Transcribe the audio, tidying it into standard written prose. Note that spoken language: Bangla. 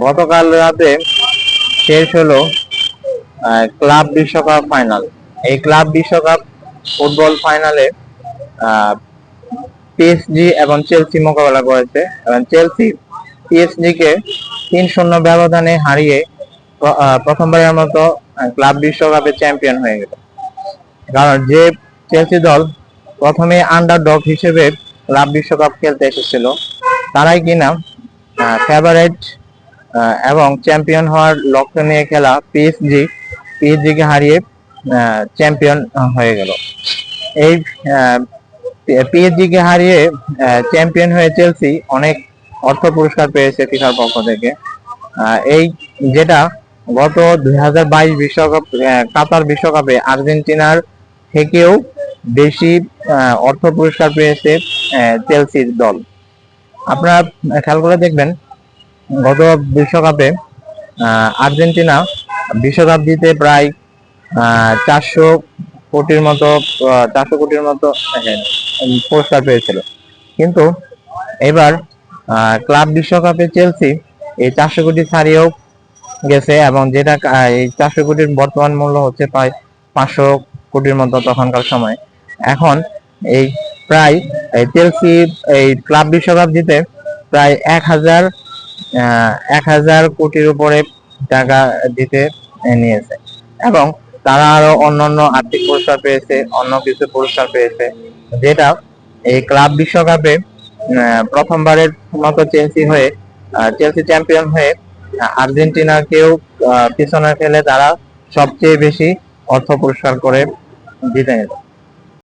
গতকাল রাতে শেষ হলো ক্লাব বিশ্বকাপ ফাইনাল। এই ক্লাব বিশ্বকাপ ফুটবল ফাইনালে পিএসজি এবং চেলসি মোকাবেলা করেছে এবং চেলসি পিএসজি কে 3-0 ব্যবধানে হারিয়ে প্রথমবারের মতো ক্লাব বিশ্বকাপে চ্যাম্পিয়ন হয়ে গেল। কারণ যে চেলসি দল প্রথমে আন্ডারডগ হিসেবে ক্লাব বিশ্বকাপ খেলতে এসেছিল, তারাই কিনা ফেভারিট এবং চ্যাম্পিয়ন হওয়ার লক্ষ্য নিয়ে খেলা পিএসজি কে হারিয়ে চ্যাম্পিয়ন হয়ে গেল। এই পিএসজি কে হারিয়ে চ্যাম্পিয়ন হয়ে চেলসি অনেক অর্থ পুরস্কার পেয়েছে ফিফার পক্ষ থেকে। এই যেটা গত 2022 বিশ্বকাপ কাতার বিশ্বকাপে আর্জেন্টিনার থেকেও বেশি অর্থ পুরস্কার পেয়েছে চেলসির দল। আপনারা খেয়াল করে দেখবেন, গত বিশ্বকাপে আর্জেন্টিনা বিশ্বকাপ জিতে প্রায় 400 কোটির মতো পুরস্কার পেয়েছিল। কিন্তু এবার ক্লাব বিশ্বকাপে চেলসি এই 400 কোটি ছাড়িয়েও গেছে, এবং যেটা এই 400 কোটির বর্তমান মূল্য হচ্ছে প্রায় 500 কোটির মতো তখনকার সময়। এখন এই প্রায় চেলসি এই ক্লাব বিশ্বকাপ জিতে প্রায় 1000 কোটির উপরে টাকা দিতে নিয়েছে, এবং তারা আরো অন্যান্য আর্থিক পুরস্কার পেয়েছে, অন্য কিছু পুরস্কার পেয়েছে, যেটা এই ক্লাব বিশ্বকাপে প্রথমবারের মতো চেলসি চ্যাম্পিয়ন হয়ে আর্জেন্টিনাকেও পিছনে ফেলে তারা সবচেয়ে বেশি অর্থ পুরস্কার করে জিতে নিল।